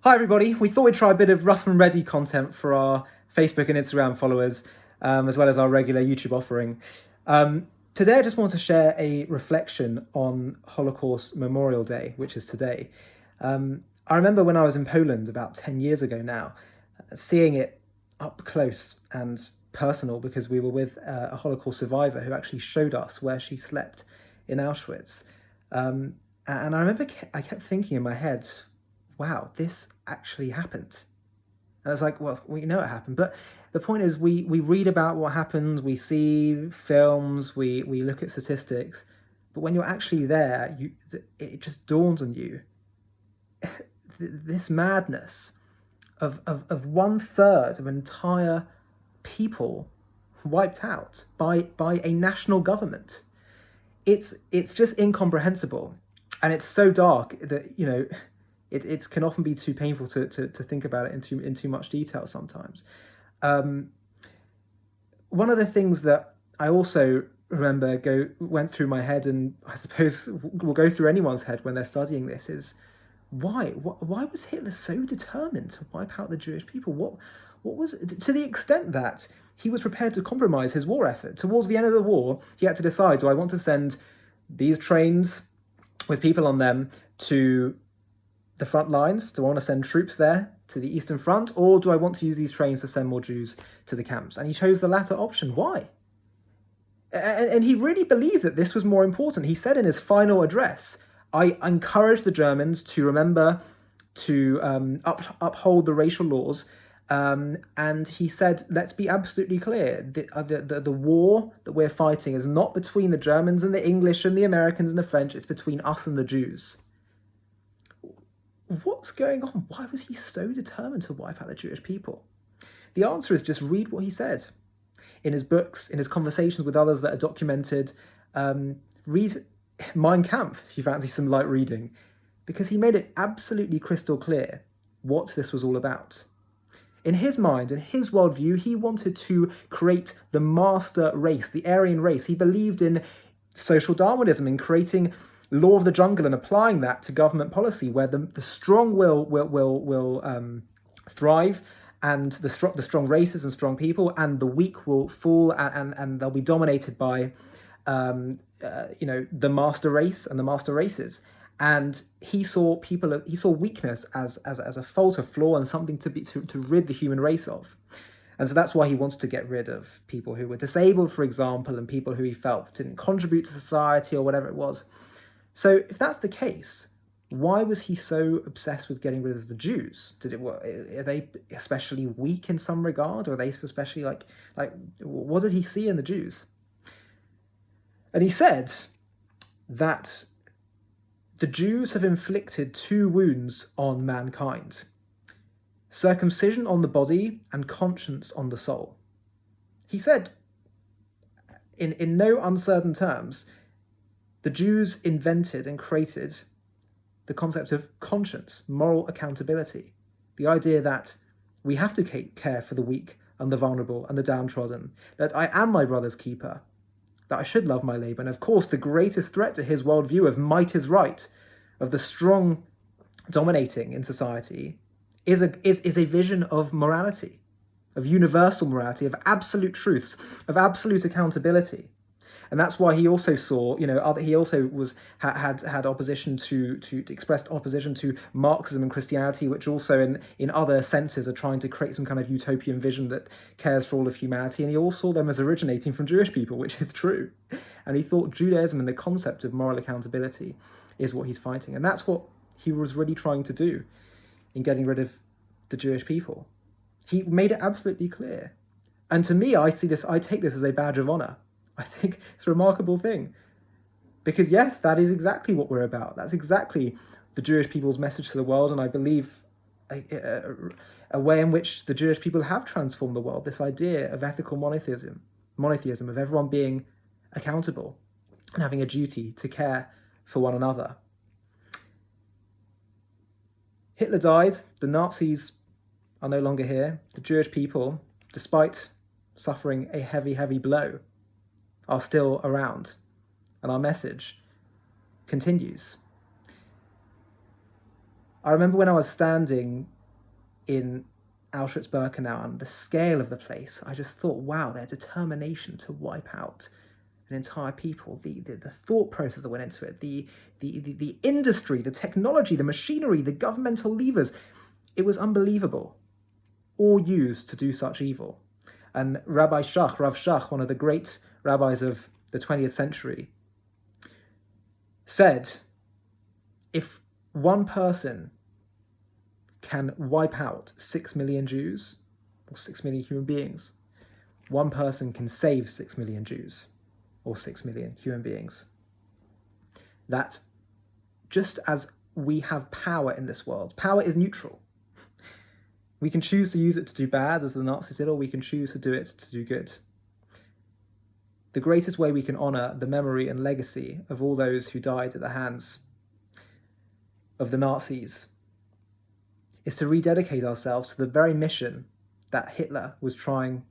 Hi everybody, we thought we'd try a bit of rough and ready content for our Facebook and Instagram followers, as well as our regular YouTube offering. Today I just want to share a reflection on Holocaust Memorial Day, which is today. I remember when I was in Poland about 10 years ago now, seeing it up close and personal because we were with a Holocaust survivor who actually showed us where she slept in Auschwitz. And I remember I kept thinking in my head, wow, this actually happened. And I was like, well, we know it happened. But the point is, we read about what happened, we see films, we look at statistics. But when you're actually there, it just dawns on you this madness of 1/3 of an entire people wiped out by a national government. It's just incomprehensible. And it's so dark that, it can often be too painful to think about it in too much detail sometimes. One of the things that I also remember went through my head, and I suppose will go through anyone's head when they're studying this, is why was Hitler so determined to wipe out the Jewish people? What was it? To the extent that he was prepared to compromise his war effort. Towards the end of the war, he had to decide, do I want to send these trains with people on them to the front lines? Do I want to send troops there to the Eastern Front, or do I want to use these trains to send more Jews to the camps? And he chose the latter option. Why? And he really believed that this was more important. He said in his final address, I encourage the Germans to remember to uphold the racial laws. And he said, let's be absolutely clear, the war that we're fighting is not between the Germans and the English and the Americans and the French, it's between us and the Jews. What's going on? Why was he so determined to wipe out the Jewish people? The answer is just read what he said. In his books, in his conversations with others that are documented, read Mein Kampf if you fancy some light reading, because he made it absolutely crystal clear what this was all about. In his mind, in his worldview, he wanted to create the master race, the Aryan race. He believed in social Darwinism, in creating law of the jungle and applying that to government policy, where the strong will thrive, and the strong races and strong people, and the weak will fall, and they'll be dominated by the master race and the master races. And he saw weakness as a fault, a flaw, and something to rid the human race of. And so that's why he wants to get rid of people who were disabled, for example, and people who he felt didn't contribute to society or whatever it was. So if that's the case, why was he so obsessed with getting rid of the Jews? Are they especially weak in some regard? Or are they especially like what did he see in the Jews? And he said that the Jews have inflicted two wounds on mankind: circumcision on the body and conscience on the soul. He said, in no uncertain terms, the Jews invented and created the concept of conscience, moral accountability, the idea that we have to take care for the weak and the vulnerable and the downtrodden, that I am my brother's keeper, that I should love my neighbour. And of course, the greatest threat to his worldview of might is right, of the strong dominating in society, is a vision of morality, of universal morality, of absolute truths, of absolute accountability. And that's why he also saw, he also had opposition to expressed opposition to Marxism and Christianity, which also in other senses are trying to create some kind of utopian vision that cares for all of humanity. And he all saw them as originating from Jewish people, which is true. And he thought Judaism and the concept of moral accountability is what he's fighting. And that's what he was really trying to do in getting rid of the Jewish people. He made it absolutely clear. And to me, I take this as a badge of honor. I think it's a remarkable thing, because yes, that is exactly what we're about. That's exactly the Jewish people's message to the world, and I believe a way in which the Jewish people have transformed the world, this idea of ethical monotheism, of everyone being accountable and having a duty to care for one another. Hitler died, the Nazis are no longer here. The Jewish people, despite suffering a heavy, heavy blow, are still around, and our message continues. I remember when I was standing in Auschwitz-Birkenau and the scale of the place, I just thought, wow, their determination to wipe out an entire people, the thought process that went into it, the industry, the technology, the machinery, the governmental levers, it was unbelievable, all used to do such evil. And Rav Shach, one of the great rabbis of the 20th century, said, if one person can wipe out 6 million Jews, or 6 million human beings, one person can save 6 million Jews, or 6 million human beings. That just as we have power in this world, power is neutral. We can choose to use it to do bad, as the Nazis did, or we can choose to do it to do good. The greatest way we can honour the memory and legacy of all those who died at the hands of the Nazis is to rededicate ourselves to the very mission that Hitler was trying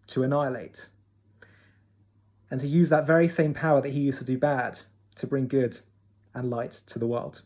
to annihilate, and to use that very same power that he used to do bad to bring good and light to the world.